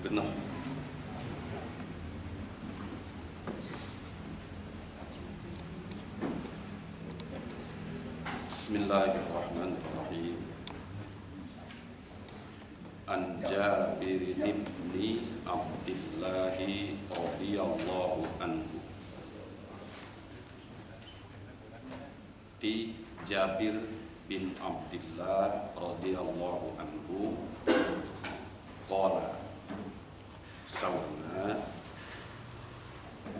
Benar. Bismillahirrahmanirrahim. An Jabir bin Abdullah radhiyallahu anhu. Di Jabir bin Abdullah radhiyallahu anhu qala sawana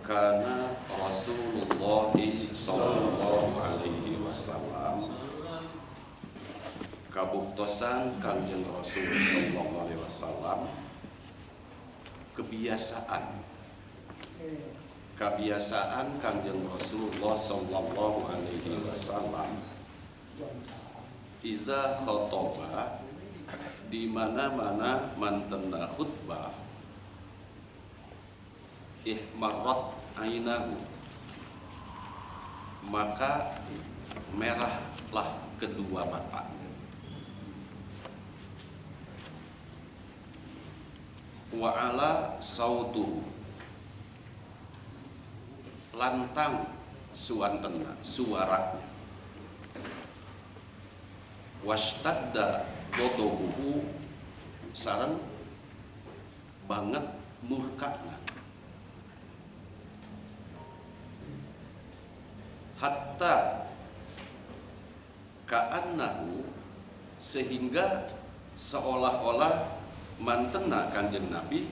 kana Rasulullah sallallahu alaihi wasallam kabuktosan Kangjeng Rasul sallallahu alaihi wasallam kebiasaan Kangjeng Rasulullah sallallahu alaihi wasallam idza khotobah, di mana-mana mantena khutbah, ihmarat ainahu, maka merahlah kedua mata. Wa ala sautuhu, lantang suantena suaranya. Washtadda ghadabuhu, sareng banget murkana. Hatta ka'annahu, sehingga seolah-olah mantena Kanjeng Nabi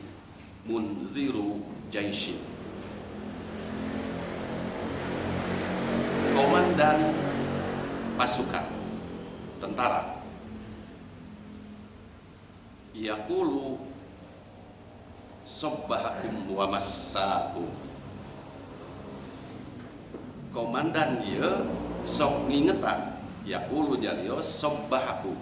munziru jaishin, komandan pasukan tentara. Yaqulu sabbahakum wa massakum, komandan ieu sok ngingetan. Yaqulu jariyo sabbahakum,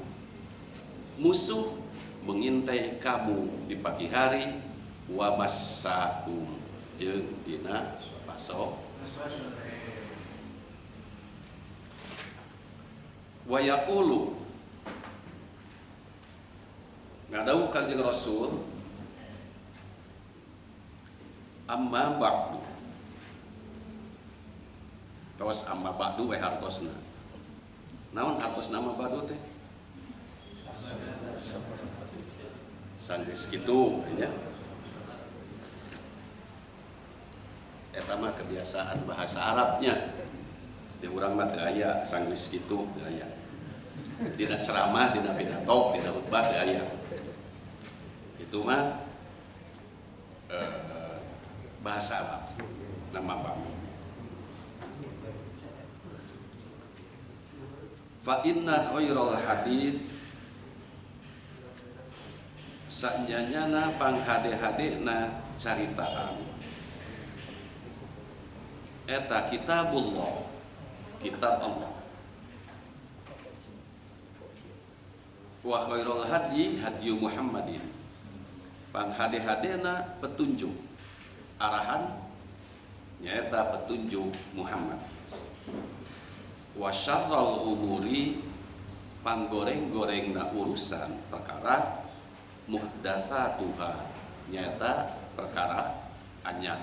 musuh mengintai kamu di pagi hari, wa massakum jeung dina paso. Wa yaqulu, ngadawuh Kanjeng Rasul, amma ba'du, tos amma ba'du we hartosna. Naon hartosna amma ba'du teh? Sanggeus kitu nya. Eta mah kebiasaan bahasa Arabnya. Di urang mah teu aya sanggeus kitu, teu aya. Dina ceramah, dina pidato, dina khutbah teu aya. Itu mah bahasa Arab, nama bang. Fa inna khairal hadis, sanyanyana panghade-hadena caritaan eta kitabullah, kitab Allah. Wa khairul hadyi hadyu Muhammadin, panghade-hadena petunjuk, arahan nyaeta petunjuk Muhammad. Wa syarrul umuri, panggoreng-gorengna urusan perkara, muhdatsatuha, nyaeta perkara anyar.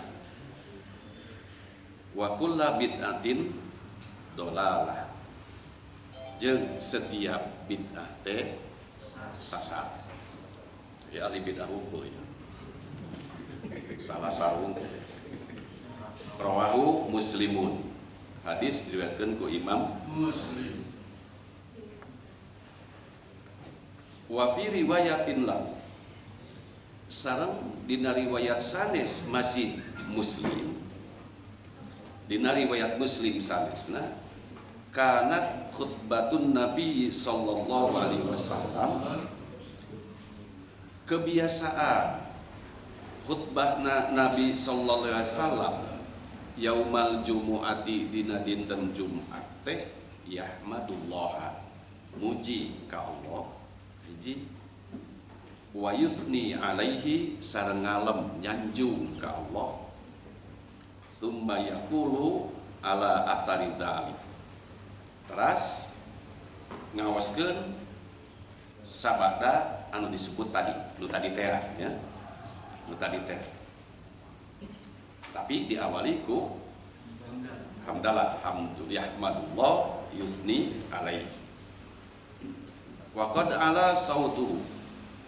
Wa kullu bid'atin dolalah, jeung setiap bid'ah teh sasar. Ya ali bid'ah hukum ya. Salah sarung. Rawahu Muslimun, hadis diriwayatkeun ku Imam Muslim. Wa fi riwayatin lahu, sareng dina riwayat sanes masih Muslim, dina riwayat Muslim sanesna, kanat khutbatun Nabi sallallahu alaihi wasallam, kebiasaan khutbahna Nabi sallallahu alaihi wasallam yaumal jumu'ati, dina dinten Jumat teh, yahmadullah, muji ka Allah, hiji wa yusni alaihi, sareng ngalem nyanjung ka Allah, summa yaqulu ala asari dzalik, teras ngawaskeun sabada anu disebut tadi, nu tadi teh ya. tadi teh. Tapi diawali ku hamdalah, hamdulillah yusni alaihi. Wa qad ala sautuhu,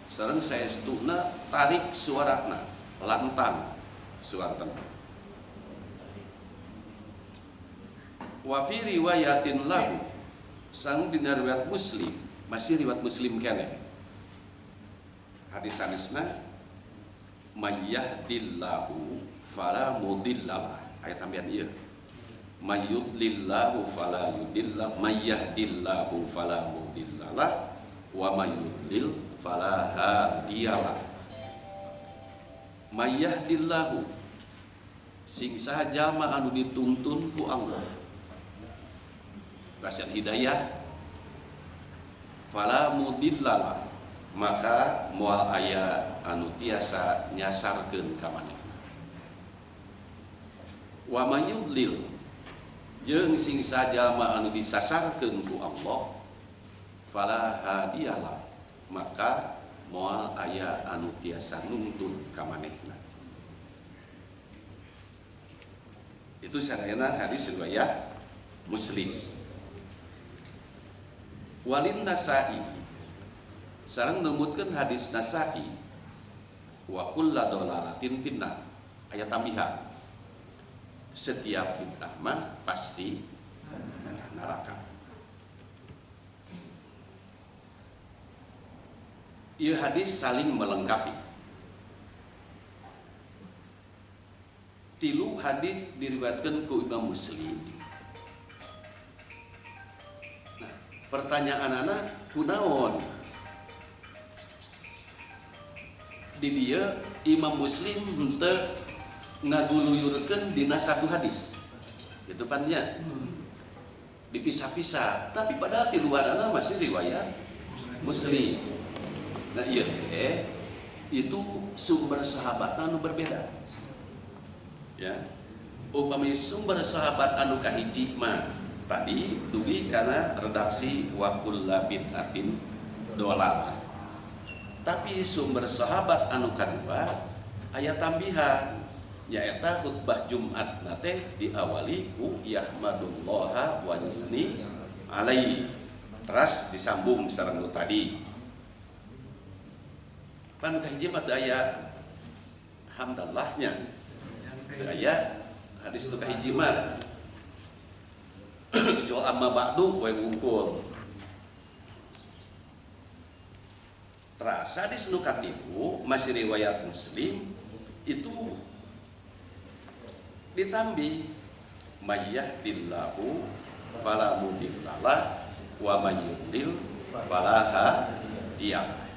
sareng saestuna tarik suarana, lantang suarana. Wa fi riwayatin lahu, sang dina riwayat Muslim, masih riwayat Muslim keneh. Hadis sanesna may yahdillahu fala mudhillalah, ayat tambahan ieu. May yudlillahu fala yudillah, may yahdillahu fala mudhillalah wa may yudlil fala hadiyalah. May yahdillahu, sing saha jalma anu dituntun ku Allah kasih hidayah, fala mudhillalah, maka moal aya anu tiasa nyasarkeun ka manehna. Wa may yudlil, jeung sing sajama anu disasarkeun ku Allah, fala hadiyalah, maka moal aya anu tiasa nuntun ka manehna. Itu sarana hadis riwayat Muslim. Walin Nasa'i, sareng nemutkeun hadis Nasa'i, wa kullu dhalalatin finnar, aya tambihan, setiap bid'ah mah pasti neraka. Ieu hadis saling melengkapi. Tilu hadis diriwayatkeun ku Imam Muslim. Nah, pertanyaan anak kunaon? Di dia Imam Muslim henteu ngaguluyurkeun dina satu hadis. Itu pannya. Dipisah-pisah, tapi padahal di luarana masih riwayat Muslim. Nah, iya itu sumber sahabat anu berbeda. Ya. Upami sumber sahabat anu kahiji mah tadi dugi kana redaksi wa kullu bid'atin dhalalah. Tapi sumber sahabat anu kadua aya tambihan, nyaeta khutbah Jumat nate diawali ku yahmadullaha wa yusni alaihi. Terus disambung sareng nu tadi. Pan kahiji mah teu aya hamdallahnya. Teu aya hadis tu kahiji mah. Kecuali amma ba'du we ngungkul. Terasa di nu katilu masih riwayat Muslim itu ditambi may yahdillahu fala mudhillalah wa may yudlil fala hadiyalah.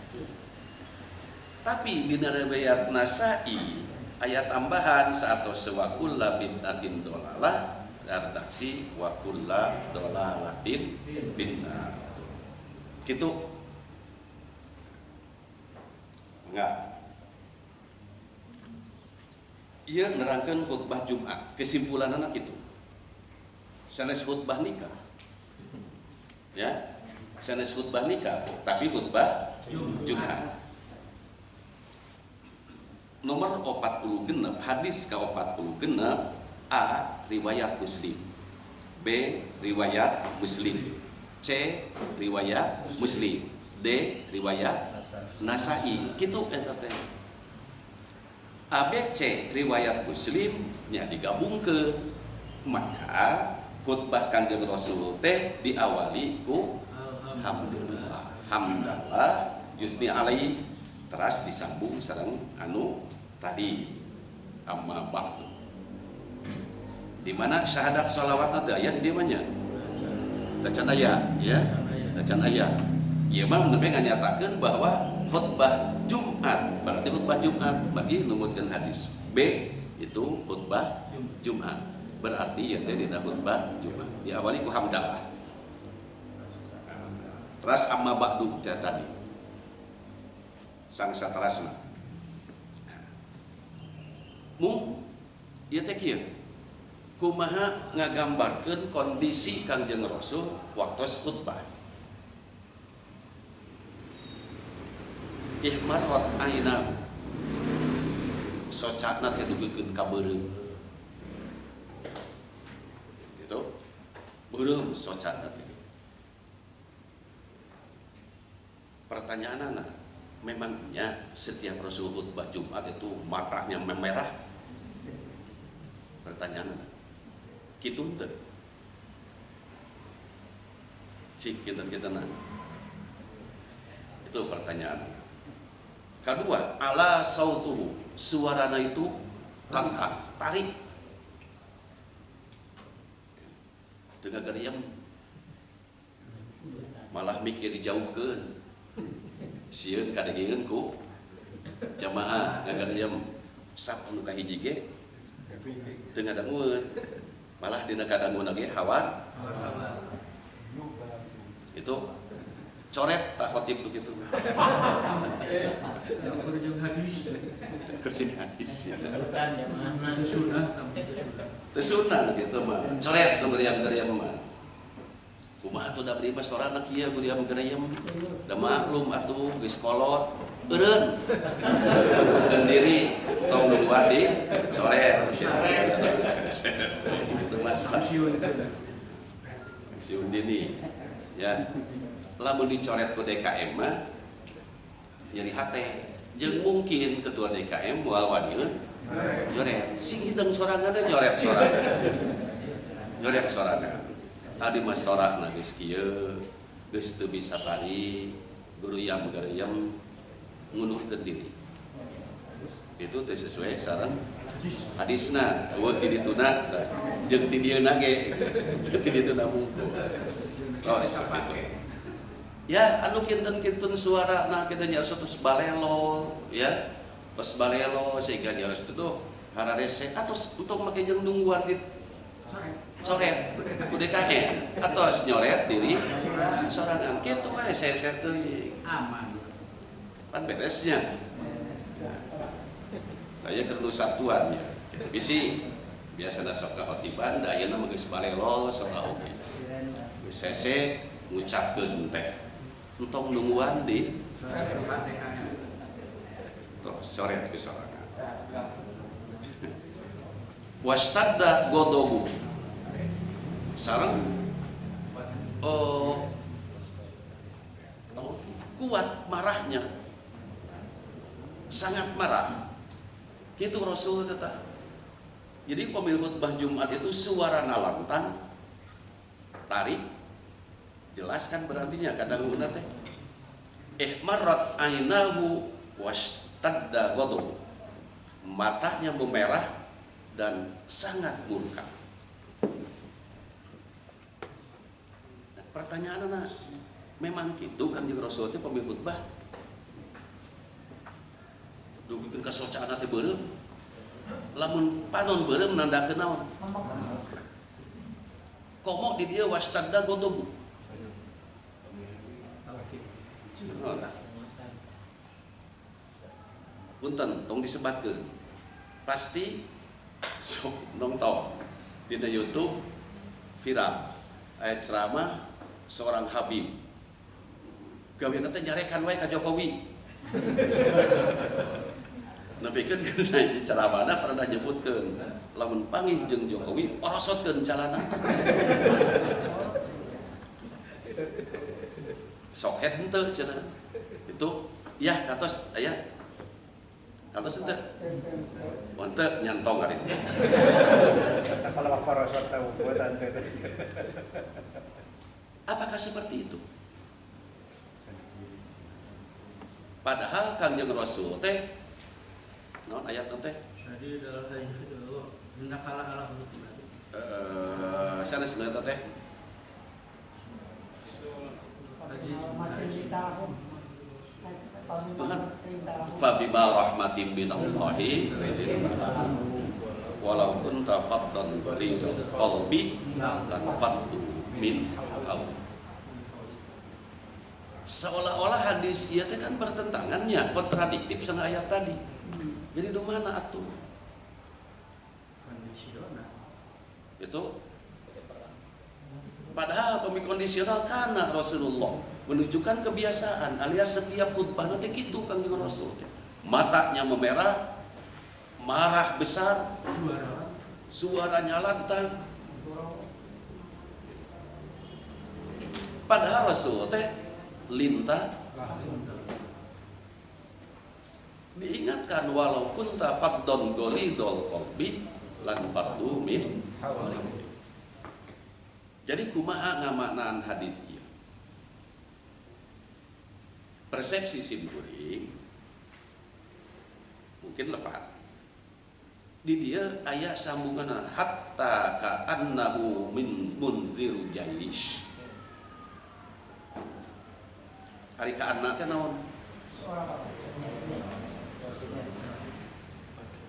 Tapi di riwayat Nasa'i ayat tambahan saatau wa kullu bid'atin dhalalah, redaksi wa kullu dhalalatin finnar. Kitu enggak. Ia nerangkan khutbah Jumat, kesimpulan anak itu sanes khutbah nikah, ya, sanes khutbah nikah, tapi khutbah Jumat. Nomor 40 genep, hadis ke 40 genep, A. Riwayat Muslim, B. Riwayat Muslim, C. Riwayat Muslim, D. Riwayat Nasa'i. Kitu eta teh. A, B, C riwayat Muslim nya digabungkeun, maka khutbah Kanjeng Rasul teh diawali ku hamdulillah, hamdallah yusni alaihi, terus disambung sareng anu tadi amma ba'du. Di mana syahadat shalawat teh aya di dieu mah nya? Tacan aya, ya. Tacan aya. Ieu mah nepi nganyatakeun bahwa khutbah Jumat, berarti khutbah Jumat bagi numutkeun hadis. B itu khutbah Jumat, berarti ya teh dina khutbah Jumat diawali ku hamdalah. Terus amma ba'du tadi sang satrasna. Mu ieu teh kieu kumaha ngagambarkeun kondisi Kangjeng Rasul waktu khutbah. Ihmarat ainahu, socana teh dugekeun ka beureum. Gitu. Beureum socana teh. Pertanyaanna, memangnya setiap Rasul khutbah Jumat itu matanya memerah? Pertanyaan, kitu teu? Cik kita nanya. Itu pertanyaan. Kedua, ala sautuhu, suarana itu lantang, tarik. Tengah geriam, malah mikir dijauhkeun. Sieun kadengeun ku jamaah ngagariam sap nu kahiji ge teu ngadangueun, malah dina kadangueun ge hawa. Itu coret tak khotib begitu. Kursi hadis. Tesunah gitu mah. Coret nu geriam-geriam mah. Kumaha atuh da abdi mah sorana kieu geriam-geriam. Da maklum atuh geus kolot. Eureun. Sendiri tong nunggu adi coret. Itu masalah. Siun dini. Ya. Lamun dicoret ke DKM mah nyeri hate jeung mungkin ketua DKM moal wadieu nyoret sing hideung sorangan nyoret sorangan adi mah sorahna geus kieu geus teu bisa tari guru yang gareyem ngunduhkeun diri itu teh sesuai saran hadisna eueuh ti dituna jeung ti dieuna ge ti dituna mungkul terus gitu. Ya, anu kinten-kinten suara nah kita nyaris terus balelo, ya, pas balelo sehingga nyaris itu hararese atau untuk make jeung nungguan di coret, kudu kae, atau nyoret diri sorangan, kitu wae seset teuing. Aman. Pan beresnya. Aya keur Sabtuan ya. Bisi biasana sok ka khotiban, da ayeuna mah geus balelo sok ka oge. Geus sese ngucapkeun teh. Entong nungguan di terus coret ke sorangan. Wastadda godobu sareng kuat marahnya, sangat marah. Gitu Rasul tetap. Jadi pemil khutbah Jumat itu suara lantang, tarik. Jelaskan berartinya kata guna teh ihmarat ainahu wastadda ghadab, matanya memerah dan sangat murka. Nah, pertanyaanna memang gitu kan jeung Rasul teh pamil khutbah dugikeun ka socaana teh beureum lamun panon beureum nandakeun naon komo di dieu wastadda ghadab. Punten tong disebatkeun. Pasti sok nonton di YouTube viral aya ceramah seorang habib. Gaweana teh nyarekan wae ka Jokowi. Nepikeun kana ceramahna pernah nyebutkeun lamun panggih jeung Jokowi orosotkeun calana. Sok het henteu cenah. Itu ya katos aya. Katos henteu. Henteu nyantong ari. Kalau parasot tahu buatan teh. Apakah seperti itu? Padahal Kangjeng Rasul teh naon ayat teh? Jadi dalam hadis itu hendak kalah sana sebenarnya teh Fabima rahmatin minallahi walau kunta faddan ghalidul qalbi lanfaddu min hawl. Seolah-olah hadis ieu teh kan bertentangannya, kontradiktif sama ayat tadi. Jadi do mana atuh? Itu padahal kondisional karena Rasulullah menunjukkan kebiasaan alias setiap khutbah nanti gitu Kangjeng Rasul matanya memerah marah besar, suaranya lantang. Padahal Rasul teh lintah. Diingatkan walau kunta faddon golidol qalbi lan faddu min hawlik. Jadi kumaha ngamaknaan hadis ieu? Persepsi simkuring mungkin lepat. Di dia aya sambungan hatta ka'annahu min mundziru jaish. Ari ka'anna teh naon?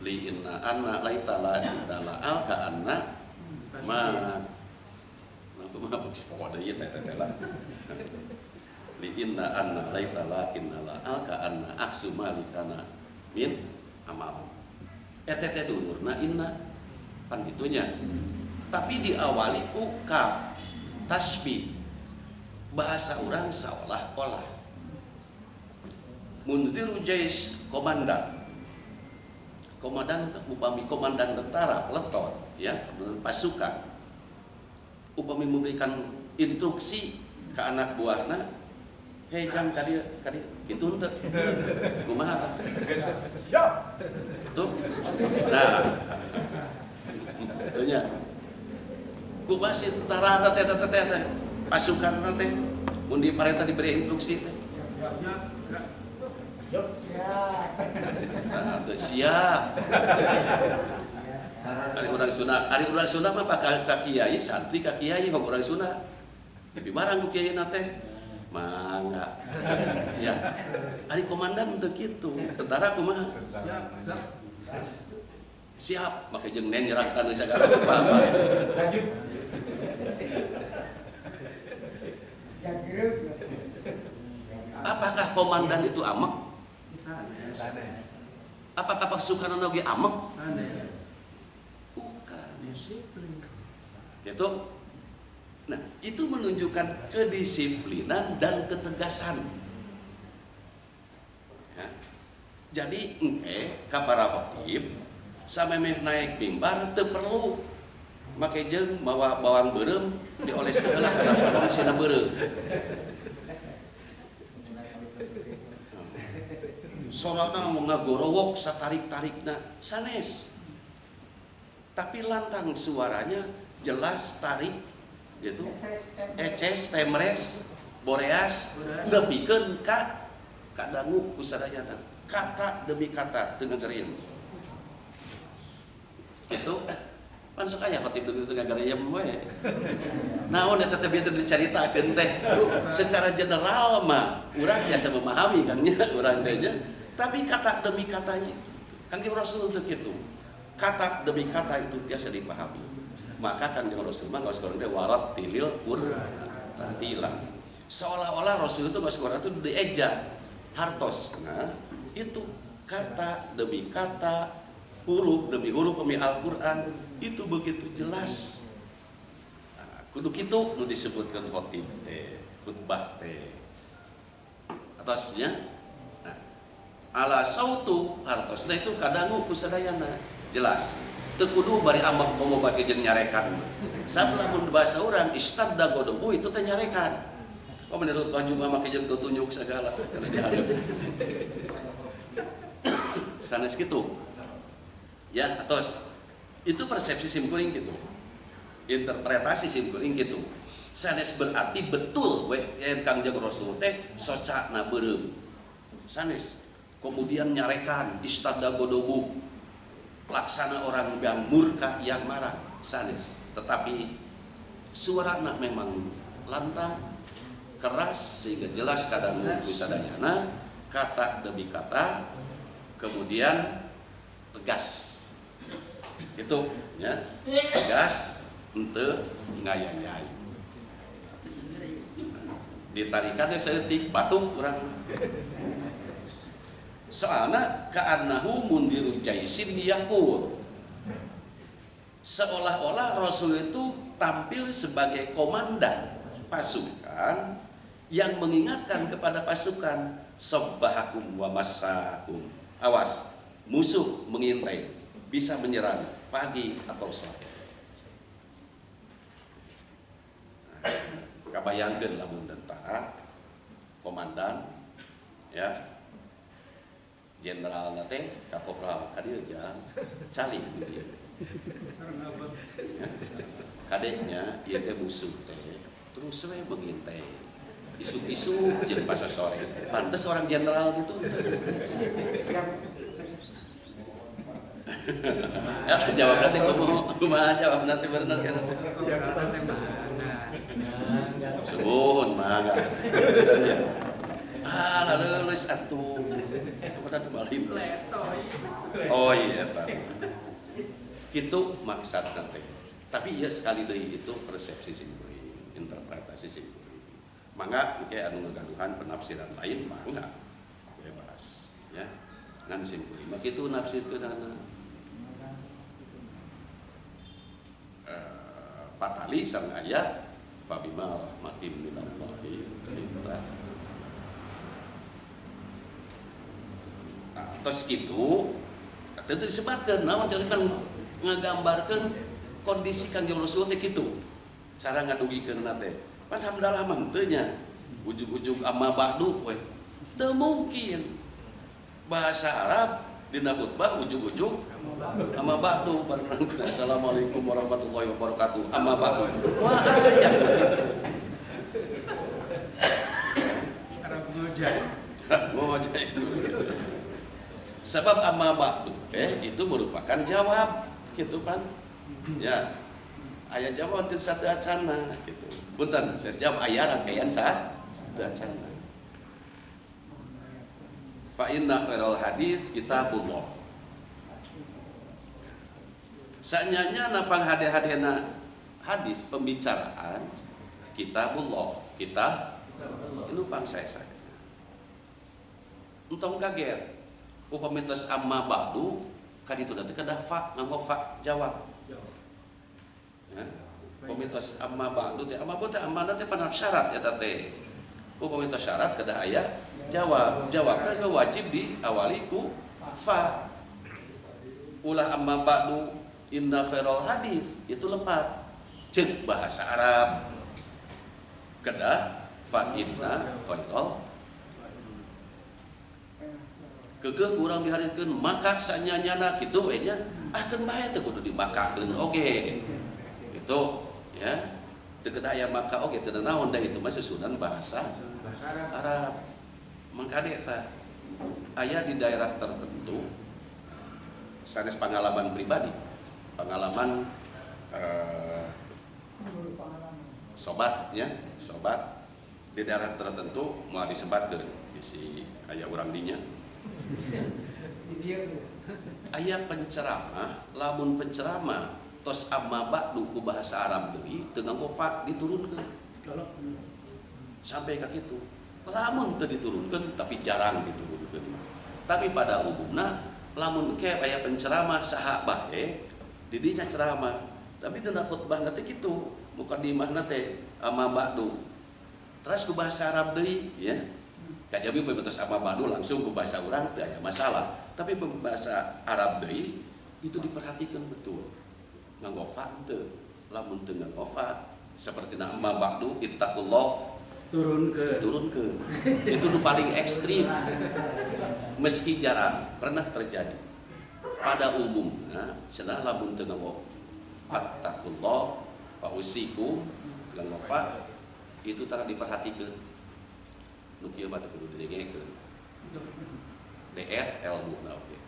Li inna anna laitala idala al ka'anna ma pokoknya ieu teh lah. Li inna anna laitala kinnala al ka'anna aksu malikana min amal. Eta teh dulurna inna pan gitunya. Tapi diawali ku kaf tasbih. Bahasa urang seolah-olah. Mundziru jais komandan. Komandan upami komandan tentara peleton ya, pasukan. Upami memberikan instruksi ke anak buahna, hei jam kadi kitu henteu. Kumaha? Ya. Tuh. Nah. Itunya. Ku basi tentara teh pasukan teh mun diparenta diberi instruksi teh. Siap. Ari urang Sunda mah ka kiai, santri ka kiai kok urang Sunda. Tapi barang ku kiai na teh mangga. Ya. Ari komandan teu kitu. Tentara kumaha? Siap. Make jeung nen nyerahkan sagala rupa. Lanjut. Apakah komandan itu amek? Apakah pasukan oge amek? Bukan. Gitu. Nah, itu menunjukkan kedisiplinan dan ketegasan. Ya. Jadi engke ka para khatib samemeh naik mimbar teu perlu make jeung bawa bawang beureum dioles heula kana fungsinya beureum. Sorana mau ngagorowok satarik-tarikna sanes. Tapi lantang suaranya jelas tarik gitu. Eces, temres, boreas nepikeun ka dangu ku sadayana. Kata demi kata teu ngagereum. Gitu. Masuk aya khatib teu ngagereum we. Naon eta teh bieu dicaritakeun teh. Secara general mah urang biasa memahami kan nya urang teh nya. Tapi kata demi katanya itu, Kanjeng Rasul untuk itu, kata demi kata itu biasa dipahami. Maka Kanjeng Rasul mah geus goreng teh warat tilil tartila. Seolah-olah Rasul itu geus goreng itu dieja hartos. Nah, itu kata demi kata, huruf demi huruf demi Al-Qur'an itu begitu jelas. Nah, kudu kitu nu disebutkeun khatib teh, khutbah teh. Atasnya ala sautu hartosna itu kadangu ku sadayana jelas teu kudu bari amak komo bage jeung nyarekan sabab mun bahasa urang istadda godobu itu teh nyarekan oh menurut baju mah make jeung tutunyuk segala kana dihareup sanes kitu ya atos itu persepsi simkuring gitu interpretasi simkuring gitu sanes berarti betul we yen Kangjeng Rasul teh socana beureum sanes kemudian nyarekan istadda godobu laksana orang yang murka yang marah sanes tetapi suarana memang lantang keras sehingga jelas kadang sadayana kata demi kata kemudian tegas gitu ya tegas henteu ngayang-ngayang ditarikatnya seetik batuk urang soalna ka'annahu mundiru jaisin yaqul seolah-olah Rasul itu tampil sebagai komandan pasukan yang mengingatkan kepada pasukan sabbahakum wa masakum awas musuh mengintai bisa menyerang pagi atau sore. Kabayangkeun lamun tentara komandan ya jenderal nate kapopral kadieu jang cali gitu. Kadeknya ieu teh musuh teh terus we mengintai isu-isu jeung pas sore. Pantes orang jenderal gitu. Ya jawab nanti kumaha jawab nanti bener kan. Suhun mangga. Lalu lulus atuh. Kemudian kembali. Oh iya eta. Kitu maksud nanti. Tapi ya sekali deui itu persepsi simkuring, interpretasi simkuring. Mangga engke anu ngagaduhan penafsiran lain mangga bebas ya. Ngan simkuring mah kitu nafsirkeunana. Patali sang ayat fabima rahmatim minallahi linta. Nah, terus kitu teu disebutkeun naon carita ngagambarkeun kondisi Kangjeng Rasul teh kitu. Cara ngadugikeun teh. Pan hamdalah mah teu nya. Ujug-ujug amma ba'du we. Teu mungkin. Bahasa Arab dina khutbah ujug-ujug amma ba'du bareng assalamualaikum warahmatullahi wabarakatuh amma ba'du. Wah aya. Arab ngojai. Sebab amma ba'du itu merupakan jawab gitu kan. Ya. Aya jawab teu satu acana gitu. Punten, saya jawab aya rangkaian satu acana. Fa inna khairal hadis kitabullah. Sanyanya napang hade-hadena hadis pembicaraan kitabullah, kitab itu pangsa saya. Entong kaget. Upami tos amma ba'du kan itu nanti kada fa nganggo fa jawab. Ya. Upami tos amma ba'du teh amma teh amma teh panap syarat eta teh. Upami tos syarat kada aya jawab. Jawabna wajib diawali ku fa. Ulah amma ba'du inna khairal hadis itu lepat. Ceuk bahasa Arab. Kada fa inna khairal kekeh kurang dihariskeun maka sanyanyana kitu we nya keun bae teh kudu dimakakeun oge itu ya teu kedah aya maka oge teu naon da itu mah susunan bahasa Arab mangkade eta aya di daerah tertentu sanes pengalaman pribadi pengalaman sobat ya sobat di daerah tertentu mau disebatkeun isi aya urang dinya aya penceramah lamun penceramah tos amma ba'du ku bahasa Arab deui teu nganggo fa diturunkeun sampai ka kitu lamun teu diturunkeun tapi jarang diturunkeun tapi pada umumna lamun ke aya penceramah saha bae di dinya ceramah tapi dina khutbah teh kitu mukadimahna teh amma ba'du terus ku bahasa Arab deui ya kajabi pembatas amma ba'du langsung ke bahasa urang teu aya masalah tapi bahasa Arab deui itu diperhatikan betul nganggo fa teu lamun teu nganggo fa saperti amma ba'du ittaqullah turunkeun itu nu paling ekstrim meski jarang pernah terjadi pada umumnya cenah lamun teu nganggo fattaqullah fa usikum nganggo fa itu tara diperhatikeun nu kieu mah teu kudu didengekeun. DR ilmu na oge.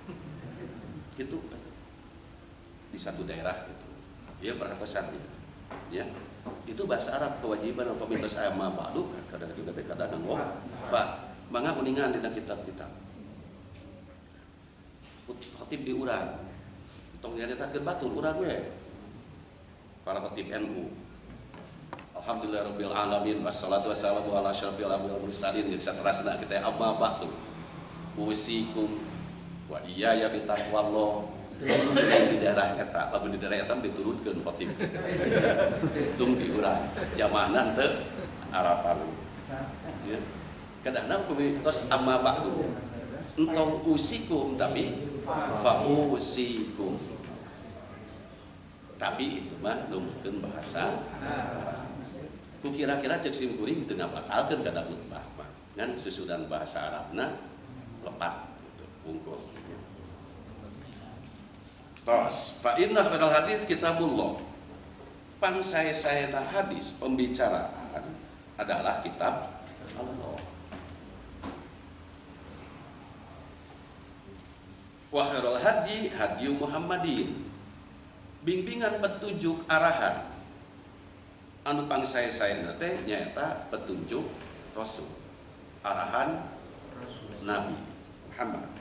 Kitu di satu daerah gitu. Ya perhatian ya. Itu bahasa Arab kewajiban apabila amma ba'du kadang juga teh kadang nganggo fa. Mangga uningan dina kitab-kitab. Khatib di urang. Tong nyaritakeun batur urang we. Para khatib NU. Alhamdulillahirabbil alamin wassalatu wassalamu ala asyrofil anbiya'i wal mursalin satrasna kita amma ba'du usikum wa iyaya bitaqwallah di daerah eta lamun di daerah eta diturunkeun khatib tung diurang jamanan teu Arapan ya kadang-kadang tos amma ba'du entong usikum tapi fausikum. Tapi itu mah numkeun bahasa Arab. Ku kira-kira cek simkuring teu ngabatalkeun kada khutbah mah. Ngan susunan bahasa Arabna lepat gitu, unggul. Tos, fa inna khairal hadits kitabullah. Pangsaya-sayana hadis pembicaraan adalah kitab Allah. Wa khairul hadi hadyu Muhammadin. Bimbingan petunjuk arahan anu pangsaya-sayana teh nyaeta petunjuk Rasul. Arahan Nabi Muhammad.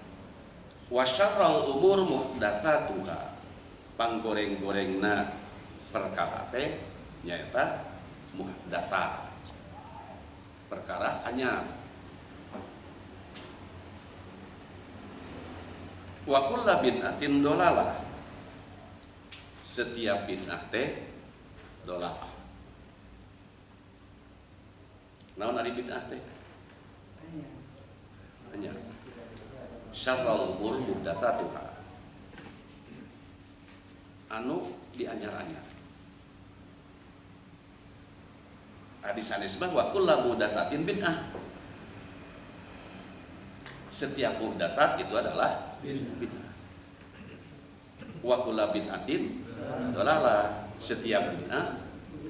Wa syarrul umur muhdatsatuha. Panggoreng-gorengna perkara teh nyaeta muhdatsat. Perkara anyar. Wa kullu bid'atin dolalah. Setiap bid'ah teh dolalah. Naon ari bid'ah teh? Anyar. Syarrul umur muhdatsatuha. Anu dianyar-anyar. Hadis sanes mah wa kullu muhdatsatin bid'ah. Setiap muhdatsat itu adalah bid'ah. Wa kullu bid'atin dolalah. Setiap bid'ah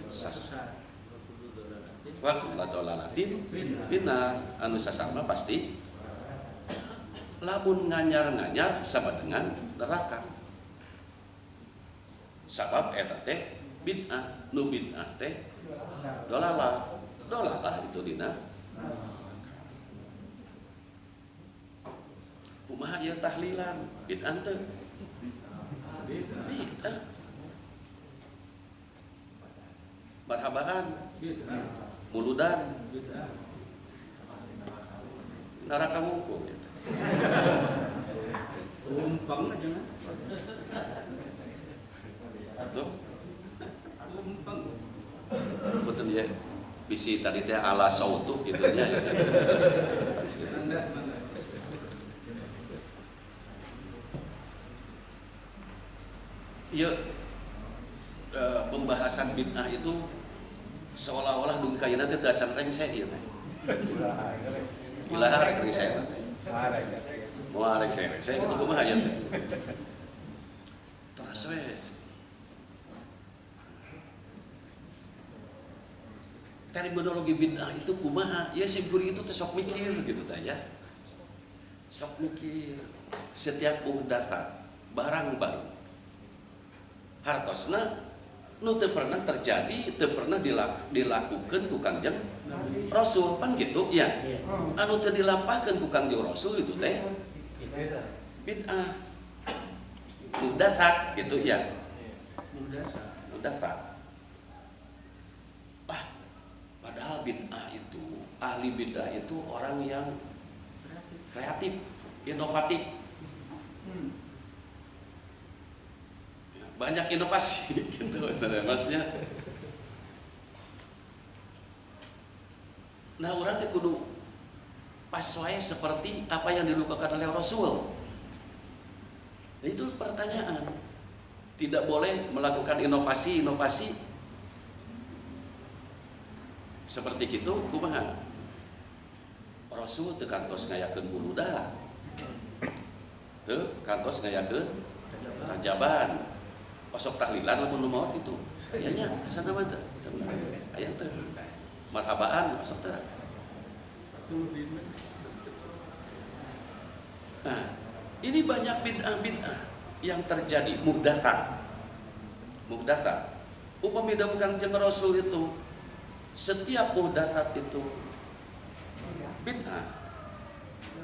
sesat. Wa kullu dolalatin bid'ah. Anu sasama pasti lamun nganyar-nganyar sama dengan neraka. Sabab eta teh bid'ah, nu bid'ah teh dolalah. Dolalah itu dina kumaha ieu tahlilan bid'ah teh? Bid'ah. Marhabaan muludan neraka mungkul. Umpang aja kan? Tuh. Umpang. Betul ya. Bisi tadi teh ala sautu gitu nya. Ya, pembahasan bid'ah itu seolah-olah dung kayana teh teu acan rengsek ieu teh. Ilaha rek rengsek teh. Moal rengsek kitu kumaha aya teh. Teras we. Terminologi bid'ah itu kumaha? Ya simpuri itu teh sok mikir gitu teh ya. Sok mikir. Setiap muhdatsat barang baru. Hartosna nu teu pernah terjadi, teu pernah dilakukeun ku Kangjeng Rasul pan gitu ya. Anu teu dilampahkeun ku Kangjeng Rasul itu teh bid'ah. Muhdatsat gitu ya. Muhdatsat. Padahal bid'ah itu, ahli bid'ah itu orang yang kreatif, inovatif. Banyak inovasi gitu maksudnya. Nah, orang teh kudu pas wae seperti apa yang dilakukan oleh Rasul. Nah, itu pertanyaan. Tidak boleh melakukan inovasi seperti gitu kumaha? Rasul teu kantos ngayakeun muludan. Teu kantos ngayakeun rajaban. Pasok tahlilan lamun nu maot itu. Aya nya asana mah teu. Aya teu. Marhabaan pasok teu. Nah, ini banyak bid'ah yang terjadi muhdatsat. Muhdatsat. Upami Kangjeng Rasul itu setiap muhdatsat itu bid'ah.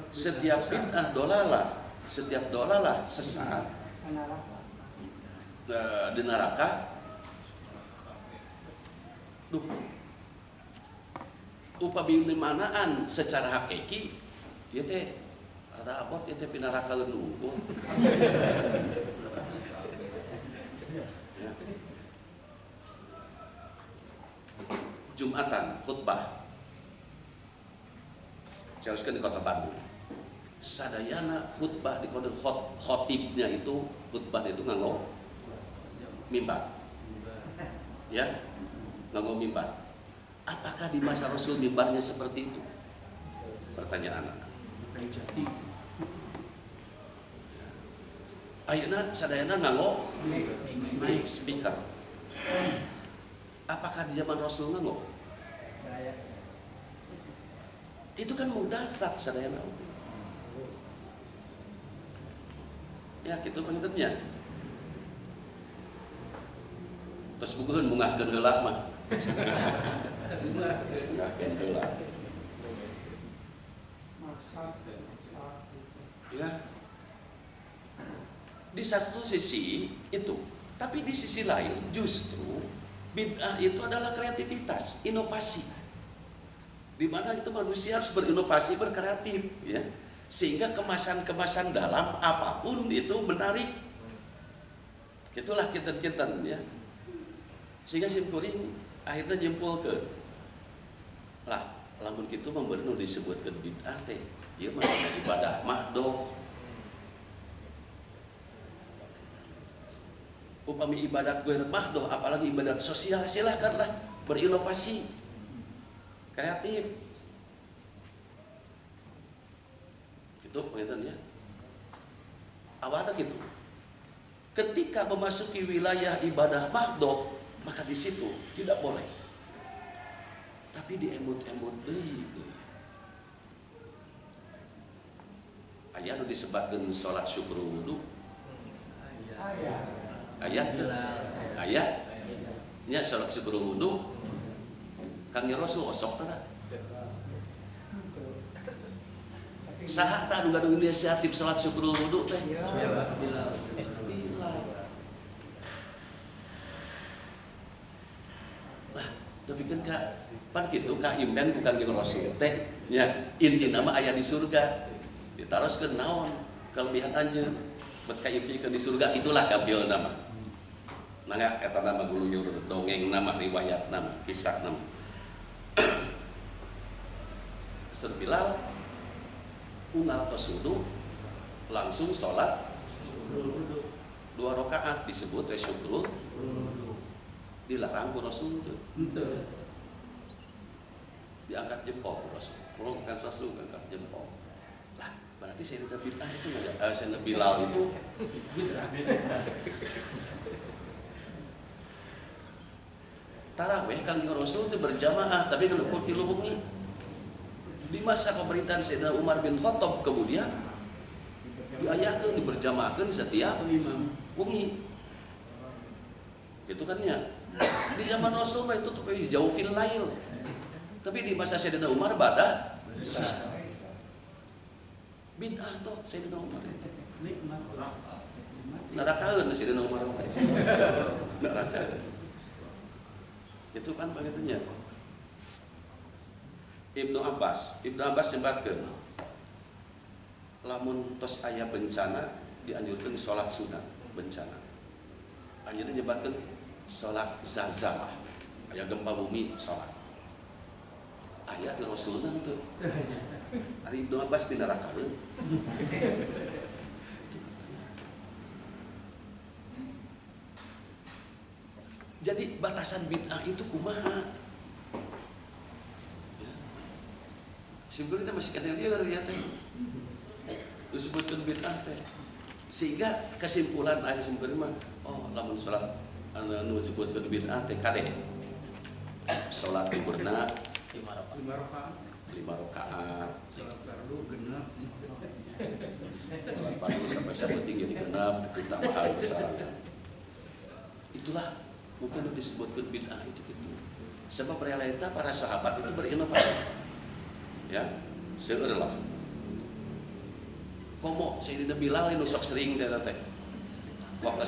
Setiap bid'ah dolalah, setiap dolalah sesat. Di neraka. Duh. Upami manaan secara hakiki ieu teh ada abot ieu teh pinaraka leunungkul. Jumatan khutbah. Jelaskeun di Kota Bandung. sadayana khutbah di kode khotibnya itu khutbah itu nganggo mimbar, ya nganggo mimbar. Apakah di masa Rasul mimbarnya seperti itu? Pertanyaan anak. Ayeuna sadayana nganggo mic speaker. Apakah di zaman Rasul nganggo? Itu kan mudah tak sadayana. Ya gitu pentingnya. Terus bukuan mungahkeun heula mah. Mungahkeun heula. Ya. Di satu sisi itu, tapi di sisi lain justru bid'ah itu adalah kreativitas, inovasi. Di mana itu manusia harus berinovasi, berkreatif, ya. Sehingga kemasan-kemasan dalam apapun itu menarik. Itulah kinten-kinten, ya. Sehingga simkuring akhirnya nyimpul ke lah, lamun kitu mah bener disebutkeun bid'ah teh. Ieu mah ibadah mahdoh. Upami ibadat gue mahdoh, apalagi ibadat sosial, silakanlah berinovasi, kreatif. Gitu pengertiannya. Awalnya gitu. Ketika memasuki wilayah ibadah mahdoh, maka di situ tidak boleh. Tapi diemut-emut deui. Aya nu disebatkeun salat syukur wudu. Ayat nya salat syukur wudu Kang Rasul osok tara. Saha tah nu gadung inisiatif salat syukur wudu teh? Bilal. Lah, tapi kan pan kitu ka imben bukan Kang Rasul teh nya intina mah aya di surga. Ditaroskeun naon kelebihan anjeun bet kayeukeun di surga, itulah kabil nama. Nangga eta nama guluyur dongeng nama riwayat nama kisah nama. Sur Bilal unggal tos wudu langsung sholat 2 rakaat disebut syukrul dilarang ku Rasul teu. Diangkat jempol ku Rasul. Kalau kan Rasul angkat jempol. Lah, berarti Sayyidina Bilal itu Sayyidina Bilal itu tarawih Kangjeng Rasul itu berjamaah, tapi kalau ukur tilu bengi. Di masa pemerintahan Sayyidina Umar bin Khattab kemudian diayakeun diberjamaahkeun setiap bengi. Gitu kan ya. Di zaman Rasul itu tuh jauh fil lail. Tapi di masa Sayyidina Umar badah bid'ah tuh Sayyidina Umar itu. Narakaeun Sayyidina Umar. Narakaeun. Itu kan bagitunya. Ibnu Abbas nyebutkeun lamun tos aya bencana dianjurkeun salat sunat bencana. Anjeunna nyebutkeun salat zalzalah. Aya gempa bumi salat. Aya di Rasulna teu. Ari Ibnu Abbas pinarakaeun. Jadi batasan bid'ah itu kumaha? Ya. Sebetulnya masih kada lieur ya teh. Disebutkeun bid'ah teh. Sehingga kesimpulan aya simpulna mah oh lamun salat anu disebutkeun bid'ah teh kade. Salat duhurna 5 rakaat. Salat fardu genep. Salat fardu sampai saeuting jadi genep utamaan bersyarat. Itulah mungkin disebutkan bid'ah itu gitu. Sebab realita para sahabat itu berinovasi. Ya, seueur lah. Komo Sayyidina Bilal anu sok sering teh teh. Waktu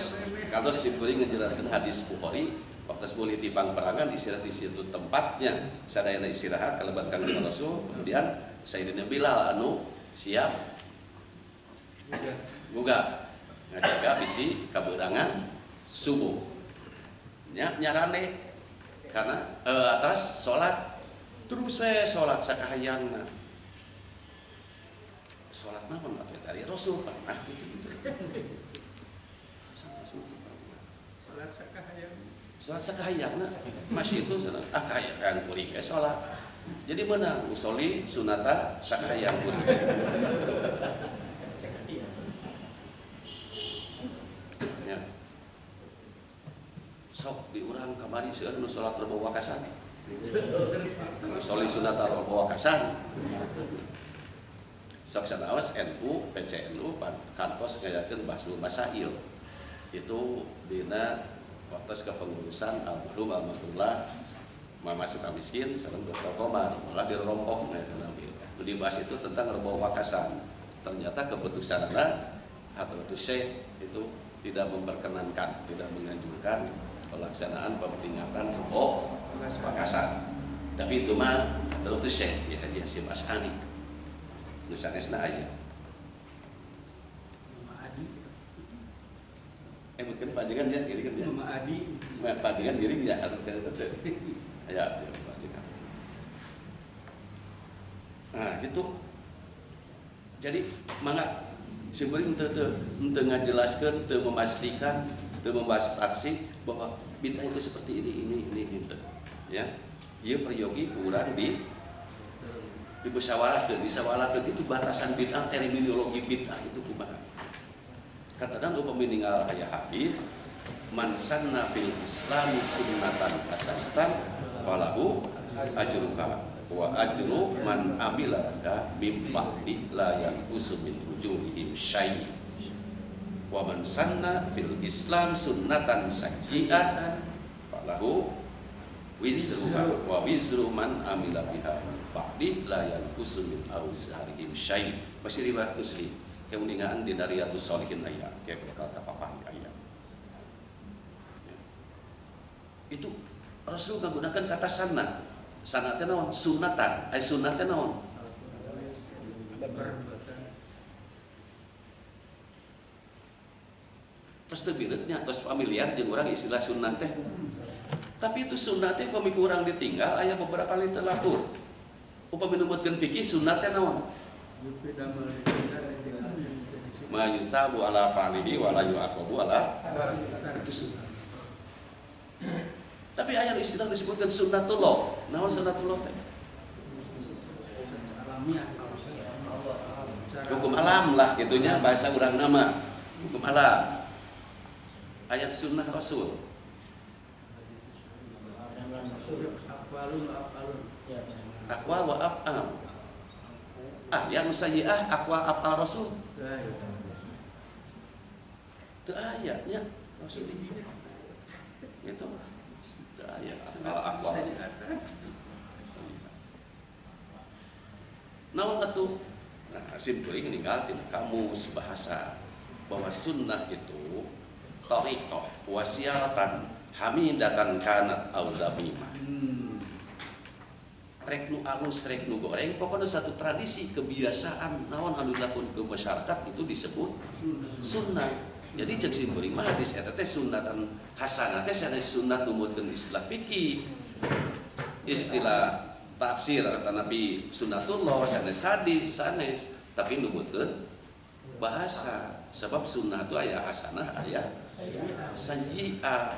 kalau simkuring ngejelaskeun hadis Bukhari, waktu boleh tipang perangan istirahat di situ tempatnya, sadayana istirahat kalebat Kangjeng Rasul, kemudian Sayyidina Bilal anu siap gugah ngajaga bisi kabeurangan subuh. Nyarane karena atas sholat terus saya sholat sakahayangna sholat namun apa tadi Rasul pernah gitu. Sholat sakahayangna masih itu kahayang kuring ke sholat. Jadi mana usolli sunata sakahayang kuring. Ya. Sok diurang kamari seueur nu sholat rebo wakasan. Usolli sunata rebo wakasan. Sok sanaos NU, PCNU kantos ngayakeun bahsul masail. Itu dina waktu kepengurusan almarhum almarhumlah Mama Sukamiskin sareng Dr. Komar malah dirompok dibahas itu tentang rebo wakasan. Ternyata keputusannya Hadratus Syekh itu tidak memperkenankan, tidak menganjurkan pelaksanaan peringatan rebo wakasan. Tapi itu mah Hadratus Syekh ya Haji Hasyim Asy'ari nu sanesna aya. Bukan pajangan ya, ini kan ya. Mama Adi. Pajangan giring ya harus saya tetep. Ya, pajangan. Nah, gitu. Jadi mangga simkuring teu ngajelaskeun, teu memastikan, teu membahas taksih bahwa bid'ah itu seperti ini teu. Ya. Ieu peryogi urang dimusyawarahkeun, disawalahkeun itu batasan bid'ah, terminologi bid'ah itu kumaha. Katakan upami ninggal aya hadis man sanna fil islami sunnatan hasanatan falahu ajruha wa ajru man amila mim ba'di la yanqusu min ujurihim syai' wa man sanna fil islam sunnatan sayyi'ah falahu wizruha wa wizru man amila biha ba'di la yanqusu min awzarihim syai'. Masih riwayat Muslim. Kemudian di Riyadhus Shalihin aya, kayak kata papa aya. Itu Rasul menggunakan kata sanna. Sanna teh naon? Sunnatan. Sunnah teh naon? Terus teu bireutnya, terus familiar jeung urang istilah sunnah teh. Tapi itu sunnah teh upami urang ditinggal aya beberapa literatur. Upami numutkeun fikih sunnah teh naon? Ma yusabu ala fa'lihi wa la yu'aqabu ala itu sunnah. Tapi aya istilah disebutkan sunnatullah. Naon sunnatullah teh? Hukum alam lah gitunya bahasa urang nama. Hukum alam. Ayat sunnah Rasul. Aqwal wa af'al. Yang sayyi'ah aqwal af'al Rasul. Itu ayatnya Rasul itu itu ayat aqwal. Naon atuh? Nah, simkuring ninggal tina kamus bahasa bahwa sunnah itu thariqah wasiaratan hamidatan kanat aw dzamimah. Rek nu alus, rek nu goreng, pokoknya satu tradisi kebiasaan naon anu dilakukan ke masyarakat itu disebut sunnah. Jadi cek simkuring mah hadis eta teh sunnatan hasanah teh sanes sunnat numutkeun istilah fikih. Istilah tafsir kata Nabi sunnatullah sanes hadis sanes, tapi numutkeun bahasa. Sebab sunnah itu aya hasanah, aya sayyi'ah.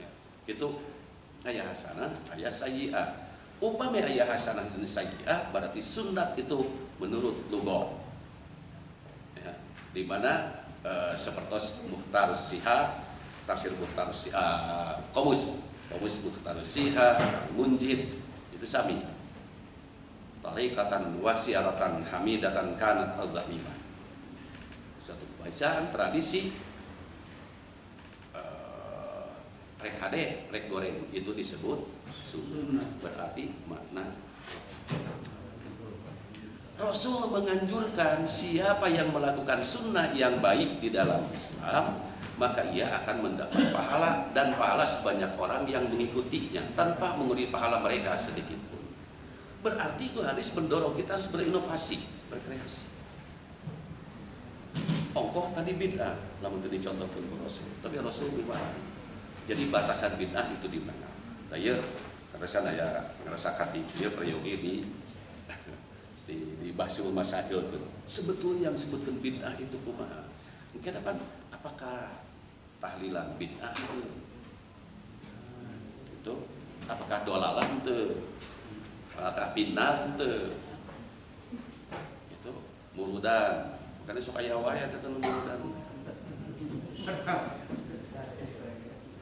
Ya, itu aya hasanah, aya sayyi'ah. Upami aya hasanah dan sayyi'ah berarti sunnat itu menurut lughat. Di mana seperti Mukhtar Siha, tafsir Mukhtar Siha, Qomus Mukhtar Siha, Munjid itu sami. Tariqatan wasiaratan hamidatan kanat al-dhamimah. Suatu bacaan tradisi rek hade, rek goreng itu disebut sunnah, berarti makna. Rasul menganjurkan siapa yang melakukan sunnah yang baik di dalam Islam, maka ia akan mendapat pahala dan pahala sebanyak orang yang mengikutinya tanpa mengurangi pahala mereka sedikit pun. Berarti itu hadis mendorong kita harus berinovasi, berkreasi. Ongkoh tadi bid'ah, lamun tadi contohkan ke Rasul, tapi Rasul gimana? Jadi batasan bid'ah itu di mana? Taya, karena saya ngerasa kati dia peryogi di Basul Masail tuh. Sebetulnya yang sebutkan bid'ah itu kumaha? Mungkin apakah tahlilan bid'ah itu? Apakah dolalah itu? Apakah pindah itu? Itu muludan. Bukannya suka yawaya itu muludan.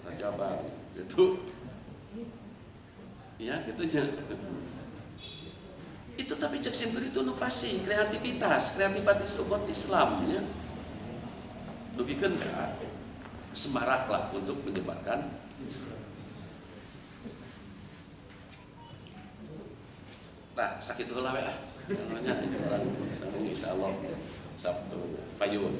Rajabar itu. Ya, gitu aja. Itu tapi cek simpel itu inovasi, kreativitas umat Islam ya. Lebihkan enggak semarak lah untuk menyebarkan Islam. Nah, sakit heula we ah. Namanya orang insyaallah Sabtu payun.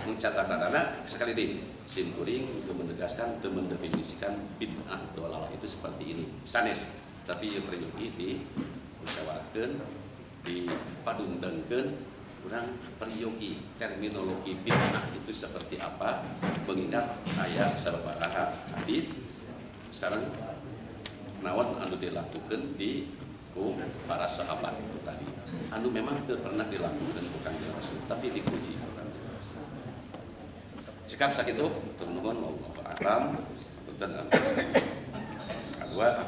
Mencatatana sekali di simkuring untuk menegaskan atau mendefinisikan bid'ah dolalah itu seperti ini. Sanes, tapi peryogi di musyawarahkeun, dipadundengkeun urang peryogi terminologi bid'ah itu seperti apa mengingat ayat sabaraha hadis sareng naon anu dilakukan di para sahabat itu tadi. Anu memang itu pernah dilakukan bukan di Rasul tapi dipuji. Cekap sakitu turun nuhun wallahu a'lam. Punten. Kedua